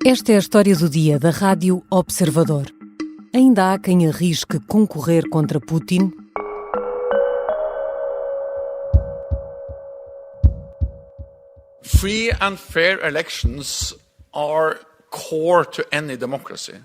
Esta é a história do dia da Rádio Observador. Ainda há quem arrisque concorrer contra Putin? Free and fair elections are core to any democracy,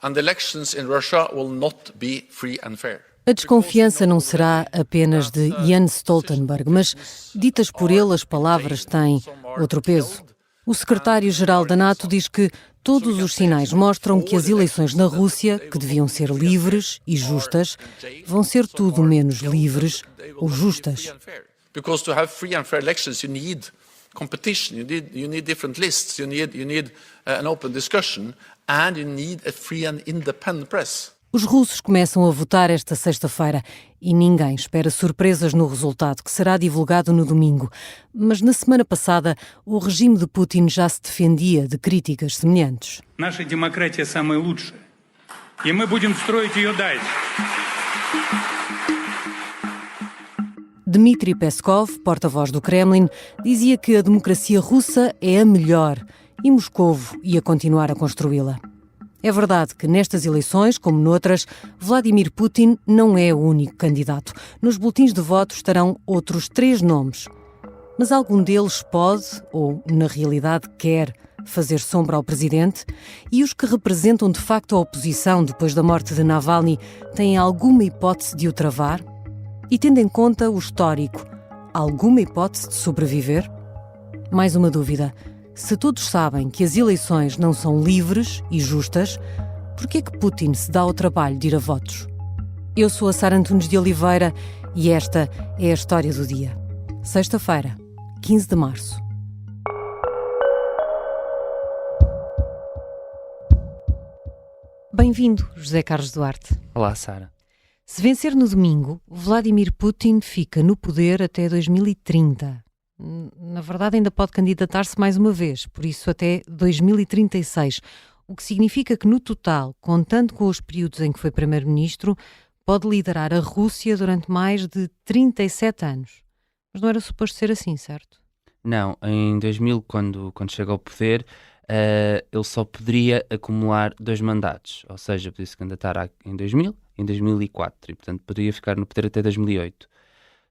and elections in Russia will not be free and fair. A desconfiança não será apenas de Jens Stoltenberg, mas, ditas por ele, as palavras têm outro peso. O secretário-geral da NATO diz que todos os sinais mostram que as eleições na Rússia, que deviam ser livres e justas, vão ser tudo menos livres ou justas. Because to have free and fair elections you need competition, you need different lists, you need an open discussion, and you need a free and independent press. Os russos começam a votar esta sexta-feira e ninguém espera surpresas no resultado, que será divulgado no domingo. Mas na semana passada, o regime de Putin já se defendia de críticas semelhantes. Наша демократия самая лучшая, и мы будем строить ее дальше. Dmitry Peskov, porta-voz do Kremlin, dizia que a democracia russa é a melhor e Moscovo ia continuar a construí-la. É verdade que nestas eleições, como noutras, Vladimir Putin não é o único candidato. Nos boletins de voto estarão outros 3 nomes. Mas algum deles pode, ou na realidade quer, fazer sombra ao presidente? E os que representam de facto a oposição depois da morte de Navalny têm alguma hipótese de o travar? E tendo em conta o histórico, alguma hipótese de sobreviver? Mais uma dúvida. Se todos sabem que as eleições não são livres e justas, por que é que Putin se dá ao trabalho de ir a votos? Eu sou a Sara Antunes de Oliveira e esta é a história do dia. Sexta-feira, 15 de março. Bem-vindo, José Carlos Duarte. Olá, Sara. Se vencer no domingo, Vladimir Putin fica no poder até 2030. Na verdade, ainda pode candidatar-se mais uma vez, por isso até 2036, o que significa que, no total, contando com os períodos em que foi primeiro-ministro, pode liderar a Rússia durante mais de 37 anos. Mas não era suposto ser assim, certo? Não, em 2000, quando chega ao poder, ele só poderia acumular 2 mandatos, ou seja, podia se candidatar em 2000, em 2004, e portanto poderia ficar no poder até 2008.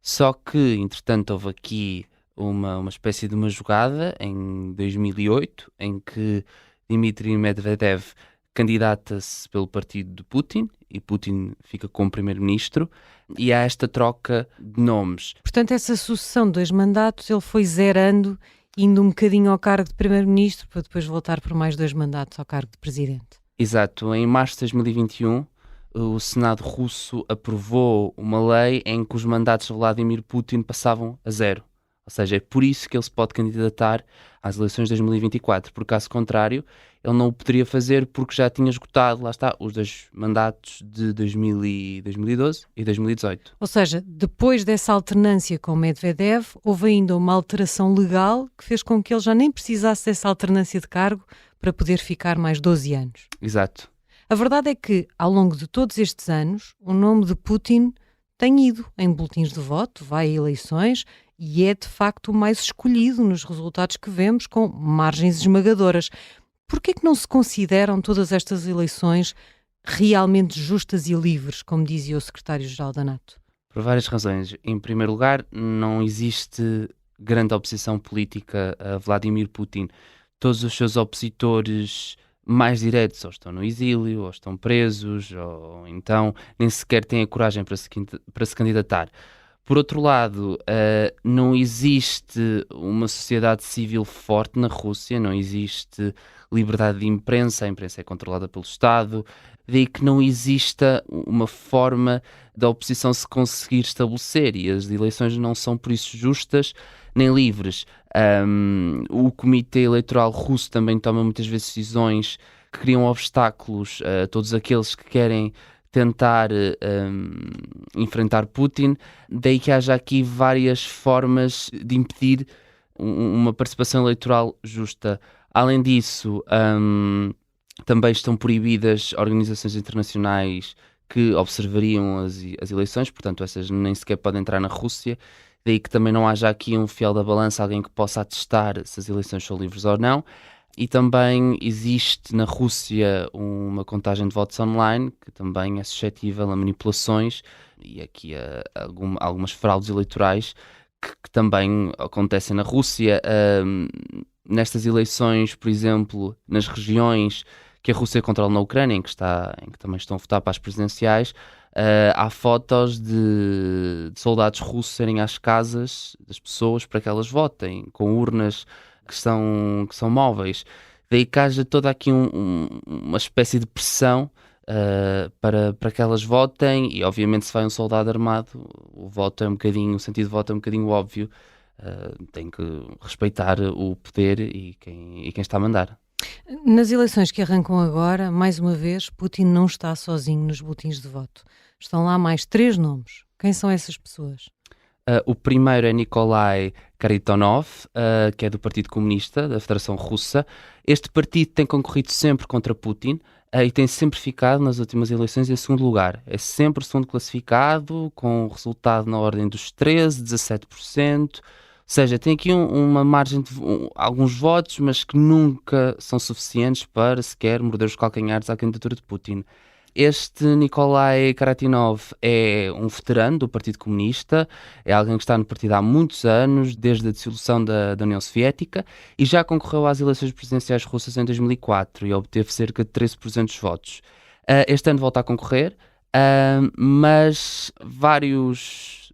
Só que, entretanto, houve aqui uma espécie de uma jogada em 2008, em que Dmitry Medvedev candidata-se pelo partido de Putin, e Putin fica como primeiro-ministro, e há esta troca de nomes. Portanto, essa sucessão de 2 mandatos, ele foi zerando, indo um bocadinho ao cargo de primeiro-ministro, para depois voltar por mais 2 mandatos ao cargo de presidente. Exato. Em março de 2021, o Senado russo aprovou uma lei em que os mandatos de Vladimir Putin passavam a 0. Ou seja, é por isso que ele se pode candidatar às eleições de 2024, porque caso contrário, ele não o poderia fazer porque já tinha esgotado, lá está, os 2 mandatos de 2012 e 2018. Ou seja, depois dessa alternância com Medvedev, houve ainda uma alteração legal que fez com que ele já nem precisasse dessa alternância de cargo para poder ficar mais 12 anos. Exato. A verdade é que, ao longo de todos estes anos, o nome de Putin tem ido em boletins de voto, vai a eleições e é de facto o mais escolhido nos resultados que vemos, com margens esmagadoras. Porquê que não se consideram todas estas eleições realmente justas e livres, como dizia o secretário-geral da NATO? Por várias razões. Em primeiro lugar, não existe grande oposição política a Vladimir Putin. Todos os seus opositores mais diretos ou estão no exílio, ou estão presos, ou então nem sequer têm a coragem para se candidatar. Por outro lado, não existe uma sociedade civil forte na Rússia, não existe liberdade de imprensa, a imprensa é controlada pelo Estado, daí que não exista uma forma da oposição se conseguir estabelecer, e as eleições não são por isso justas nem livres. O Comitê Eleitoral Russo também toma muitas vezes decisões que criam obstáculos a todos aqueles que querem tentar enfrentar Putin, daí que haja aqui várias formas de impedir uma participação eleitoral justa. Além disso, também estão proibidas organizações internacionais que observariam as eleições, portanto essas nem sequer podem entrar na Rússia, daí que também não haja aqui um fiel da balança, alguém que possa atestar se as eleições são livres ou não. E também existe na Rússia uma contagem de votos online que também é suscetível a manipulações e aqui a algumas fraudes eleitorais que também acontecem na Rússia. Nestas eleições, por exemplo, nas regiões que a Rússia controla na Ucrânia, em que também estão a votar para as presidenciais, há fotos de soldados russos irem às casas das pessoas para que elas votem, com urnas que são móveis. Daí que haja toda aqui uma espécie de pressão para que elas votem, e obviamente se vai um soldado armado, o sentido de voto é um bocadinho óbvio, tem que respeitar o poder e quem está a mandar. Nas eleições que arrancam agora, mais uma vez, Putin não está sozinho nos boletins de voto. Estão lá mais 3 nomes. Quem são essas pessoas? O primeiro é Nikolai Kharitonov, que é do Partido Comunista, da Federação Russa. Este partido tem concorrido sempre contra Putin e tem sempre ficado nas últimas eleições em segundo lugar. É sempre o segundo classificado, com um resultado na ordem dos 13%, 17%. Ou seja, tem aqui uma margem de alguns votos, mas que nunca são suficientes para sequer morder os calcanhares à candidatura de Putin. Este Nikolai Kharitonov é um veterano do Partido Comunista, é alguém que está no partido há muitos anos, desde a dissolução da União Soviética, e já concorreu às eleições presidenciais russas em 2004 e obteve cerca de 13% dos votos. Este ano volta a concorrer, mas vários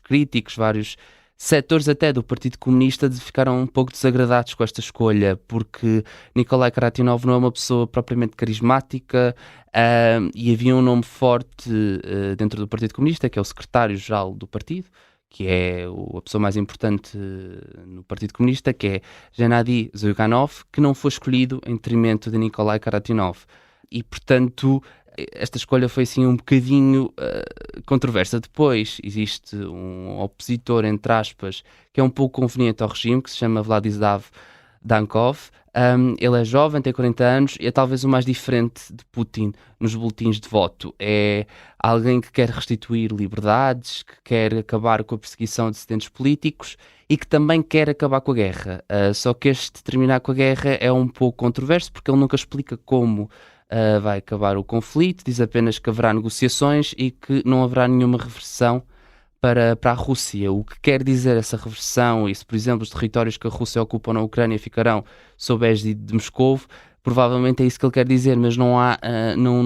críticos, vários setores até do Partido Comunista ficaram um pouco desagradados com esta escolha, porque Nikolai Kharitonov não é uma pessoa propriamente carismática, e havia um nome forte dentro do Partido Comunista, que é o secretário-geral do partido, que é a pessoa mais importante no Partido Comunista, que é Gennady Zyuganov, que não foi escolhido em detrimento de Nikolai Kharitonov. E, portanto, esta escolha foi assim um bocadinho controversa. Depois existe um opositor, entre aspas, que é um pouco conveniente ao regime, que se chama Vladislav Dankov. Ele é jovem, tem 40 anos e é talvez o mais diferente de Putin nos boletins de voto. É alguém que quer restituir liberdades, que quer acabar com a perseguição de dissidentes políticos e que também quer acabar com a guerra. Só que este terminar com a guerra é um pouco controverso, porque ele nunca explica como vai acabar o conflito, diz apenas que haverá negociações e que não haverá nenhuma reversão para a Rússia. O que quer dizer essa reversão, e se, por exemplo, os territórios que a Rússia ocupa na Ucrânia ficarão sob a égide de Moscovo, provavelmente é isso que ele quer dizer, mas não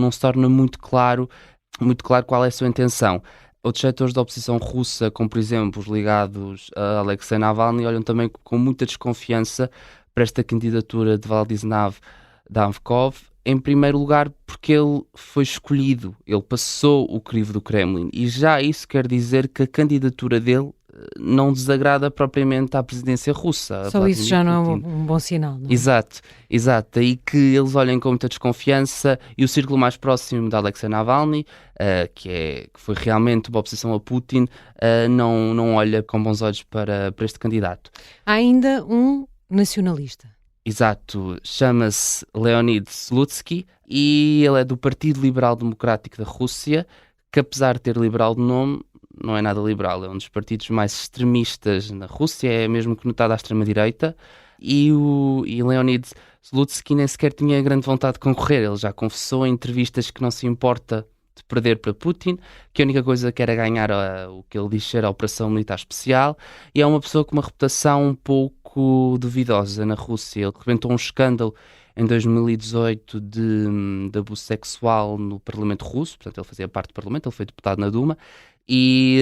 se torna muito claro qual é a sua intenção. Outros setores da oposição russa, como por exemplo os ligados a Alexei Navalny, olham também com muita desconfiança para esta candidatura de Vladislav Dankov, em primeiro lugar porque ele foi escolhido, ele passou o crivo do Kremlin, e já isso quer dizer que a candidatura dele não desagrada propriamente à presidência russa. Só isso já não é um bom sinal, não é? Exato. Daí que eles olhem com muita desconfiança, e o círculo mais próximo de Alexei Navalny, que foi realmente uma oposição a Putin, não olha com bons olhos para este candidato. Há ainda um nacionalista. Exato, chama-se Leonid Slutsky e ele é do Partido Liberal Democrático da Rússia, que apesar de ter liberal de nome, não é nada liberal, é um dos partidos mais extremistas na Rússia, é mesmo conotado à extrema-direita, e Leonid Slutsky nem sequer tinha grande vontade de concorrer. Ele já confessou em entrevistas que não se importa de perder para Putin, que a única coisa que era ganhar o que ele diz ser a Operação Militar Especial, e é uma pessoa com uma reputação um pouco duvidosa na Rússia. Ele rebentou um escândalo em 2018 de abuso sexual no Parlamento Russo, portanto ele fazia parte do Parlamento, ele foi deputado na Duma, e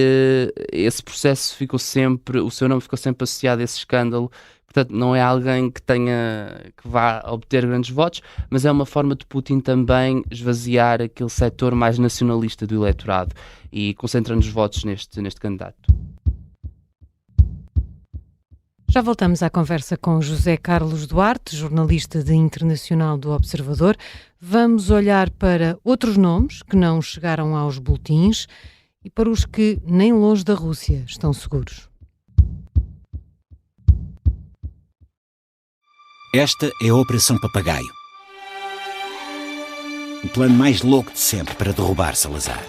esse processo o seu nome ficou sempre associado a esse escândalo. Portanto, não é alguém que vá obter grandes votos, mas é uma forma de Putin também esvaziar aquele setor mais nacionalista do eleitorado e concentrando os votos neste candidato. Já voltamos à conversa com José Carlos Duarte, jornalista de Internacional do Observador. Vamos olhar para outros nomes que não chegaram aos boletins e para os que nem longe da Rússia estão seguros. Esta é a Operação Papagaio. O plano mais louco de sempre para derrubar Salazar.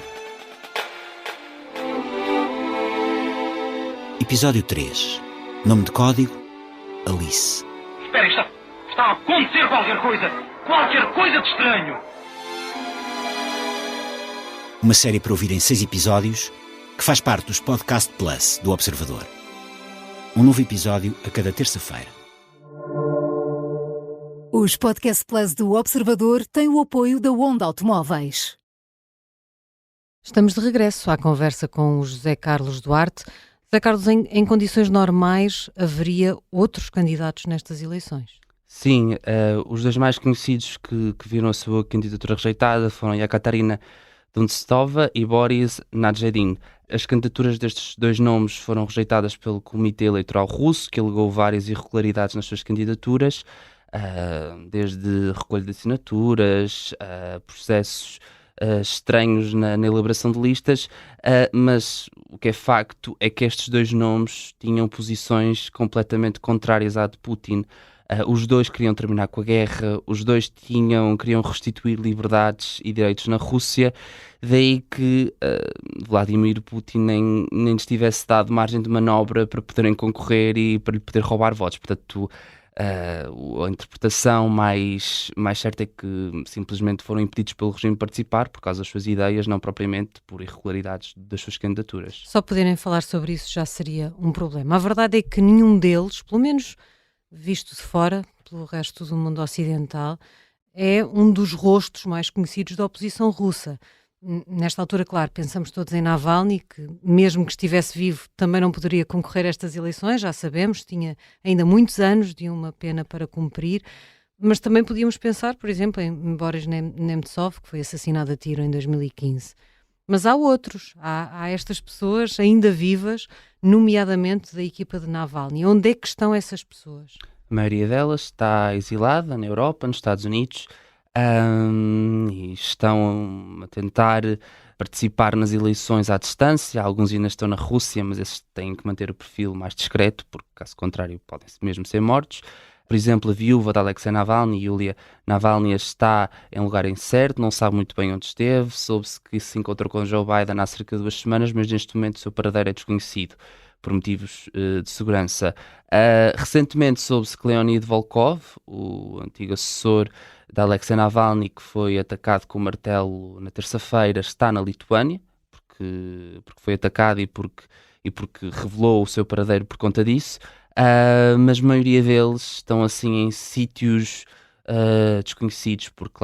Episódio 3. Nome de código: Alice. Espera, Está a acontecer qualquer coisa de estranho. Uma série para ouvir em 6 episódios que faz parte dos Podcast Plus do Observador. Um novo episódio a cada terça-feira. Os Podcast Plus do Observador têm o apoio da Onda Automóveis. Estamos de regresso à conversa com o José Carlos Duarte. José Carlos, em condições normais, haveria outros candidatos nestas eleições? Sim, os dois mais conhecidos que viram a sua candidatura rejeitada foram Yekaterina Dunstova e Boris Nadezhdin. As candidaturas destes dois nomes foram rejeitadas pelo Comitê Eleitoral Russo, que alegou várias irregularidades nas suas candidaturas, desde recolha de assinaturas, processos estranhos na elaboração de listas, mas o que é facto é que estes dois nomes tinham posições completamente contrárias à de Putin. Os dois queriam terminar com a guerra, os dois queriam restituir liberdades e direitos na Rússia, daí que Vladimir Putin nem lhes tivesse dado margem de manobra para poderem concorrer e para lhe poder roubar votos. Portanto, a interpretação mais certa é que simplesmente foram impedidos pelo regime de participar por causa das suas ideias, não propriamente por irregularidades das suas candidaturas. Só poderem falar sobre isso já seria um problema. A verdade é que nenhum deles, pelo menos visto de fora, pelo resto do mundo ocidental, é um dos rostos mais conhecidos da oposição russa. Nesta altura, claro, pensamos todos em Navalny, que mesmo que estivesse vivo também não poderia concorrer a estas eleições, já sabemos, tinha ainda muitos anos de uma pena para cumprir, mas também podíamos pensar, por exemplo, em Boris Nemtsov, que foi assassinado a tiro em 2015. Mas há outros, há estas pessoas ainda vivas, nomeadamente da equipa de Navalny. Onde é que estão essas pessoas? A maioria delas está exilada na Europa, nos Estados Unidos, e estão a tentar participar nas eleições à distância. Alguns ainda estão na Rússia, mas esses têm que manter o perfil mais discreto, porque caso contrário podem mesmo ser mortos. Por exemplo, a viúva de Alexei Navalny, Yulia Navalny, está em lugar incerto, não sabe muito bem onde esteve, soube-se que se encontrou com Joe Biden há cerca de 2 semanas, mas neste momento o seu paradeiro é desconhecido por motivos de segurança. Recentemente soube-se que Leonid Volkov, o antigo assessor de Alexei Navalny, que foi atacado com o martelo na terça-feira, está na Lituânia, porque foi atacado e porque revelou o seu paradeiro por conta disso. Mas a maioria deles estão assim em sítios desconhecidos, porque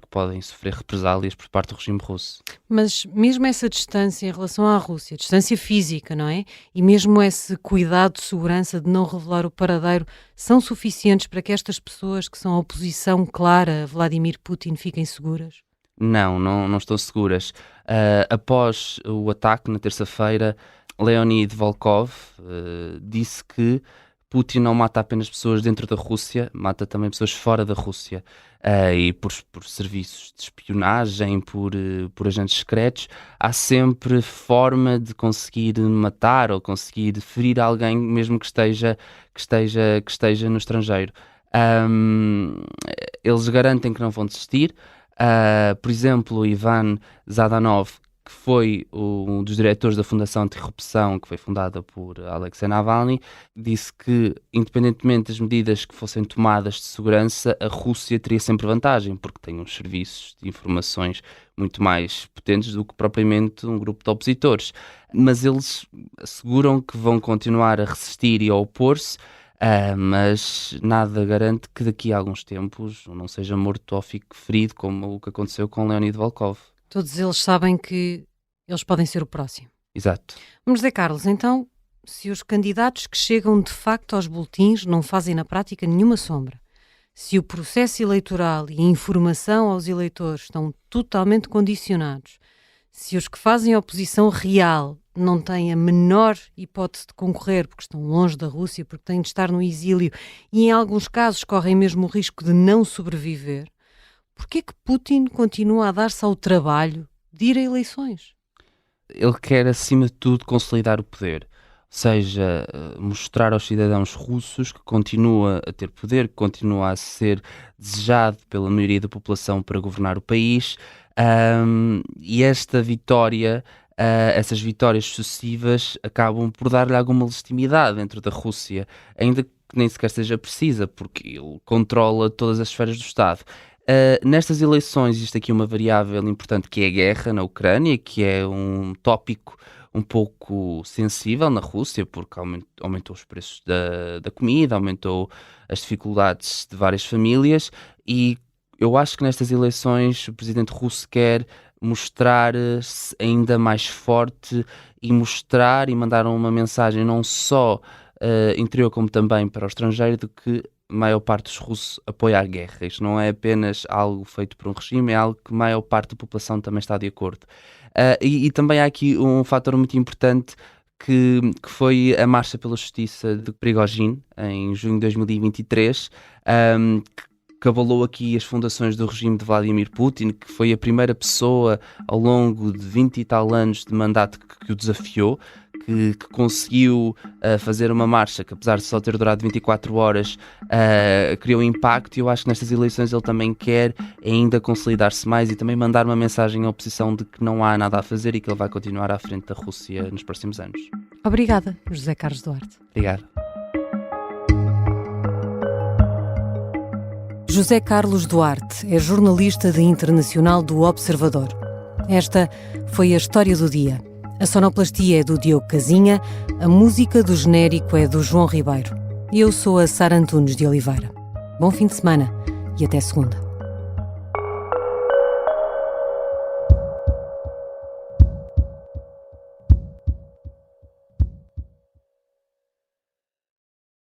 podem sofrer represálias por parte do regime russo. Mas mesmo essa distância em relação à Rússia, distância física, não é? E mesmo esse cuidado de segurança de não revelar o paradeiro, são suficientes para que estas pessoas que são a oposição clara a Vladimir Putin fiquem seguras? Não estão seguras. Após o ataque na terça-feira, Leonid Volkov disse que Putin não mata apenas pessoas dentro da Rússia, mata também pessoas fora da Rússia, e por serviços de espionagem, por agentes secretos, há sempre forma de conseguir matar ou conseguir ferir alguém, mesmo que esteja no estrangeiro. Eles garantem que não vão desistir. Por exemplo, Ivan Zhdanov, que foi um dos diretores da Fundação Antirrupção, que foi fundada por Alexei Navalny, disse que, independentemente das medidas que fossem tomadas de segurança, a Rússia teria sempre vantagem, porque tem uns serviços de informações muito mais potentes do que propriamente um grupo de opositores. Mas eles asseguram que vão continuar a resistir e a opor-se, mas nada garante que daqui a alguns tempos não seja morto ou fique ferido, como o que aconteceu com Leonid Volkov. Todos eles sabem que eles podem ser o próximo. Exato. Mas, José Carlos, então, se os candidatos que chegam de facto aos boletins não fazem na prática nenhuma sombra, se o processo eleitoral e a informação aos eleitores estão totalmente condicionados, se os que fazem oposição real não têm a menor hipótese de concorrer porque estão longe da Rússia, porque têm de estar no exílio e em alguns casos correm mesmo o risco de não sobreviver, porquê que Putin continua a dar-se ao trabalho de ir a eleições? Ele quer, acima de tudo, consolidar o poder. Ou seja, mostrar aos cidadãos russos que continua a ter poder, que continua a ser desejado pela maioria da população para governar o país. E esta vitória, essas vitórias sucessivas, acabam por dar-lhe alguma legitimidade dentro da Rússia. Ainda que nem sequer seja precisa, porque ele controla todas as esferas do Estado. Nestas eleições existe aqui uma variável importante, que é a guerra na Ucrânia, que é um tópico um pouco sensível na Rússia, porque aumentou os preços da comida, aumentou as dificuldades de várias famílias, e eu acho que nestas eleições o presidente russo quer mostrar-se ainda mais forte e mostrar e mandar uma mensagem não só interior como também para o estrangeiro, de que a maior parte dos russos apoia a guerra. Isto não é apenas algo feito por um regime, é algo que a maior parte da população também está de acordo. E também há aqui um fator muito importante que foi a Marcha pela Justiça de Prigozhin, em junho de 2023, que abalou aqui as fundações do regime de Vladimir Putin, que foi a primeira pessoa ao longo de 20 e tal anos de mandato que o desafiou, que conseguiu fazer uma marcha que, apesar de só ter durado 24 horas, criou impacto, e eu acho que nestas eleições ele também quer ainda consolidar-se mais e também mandar uma mensagem à oposição de que não há nada a fazer e que ele vai continuar à frente da Rússia nos próximos anos. Obrigada, José Carlos Duarte. Obrigado. José Carlos Duarte é jornalista de internacional do Observador. Esta foi a história do dia. A sonoplastia é do Diogo Casinha, a música do genérico é do João Ribeiro. E eu sou a Sara Antunes de Oliveira. Bom fim de semana e até segunda.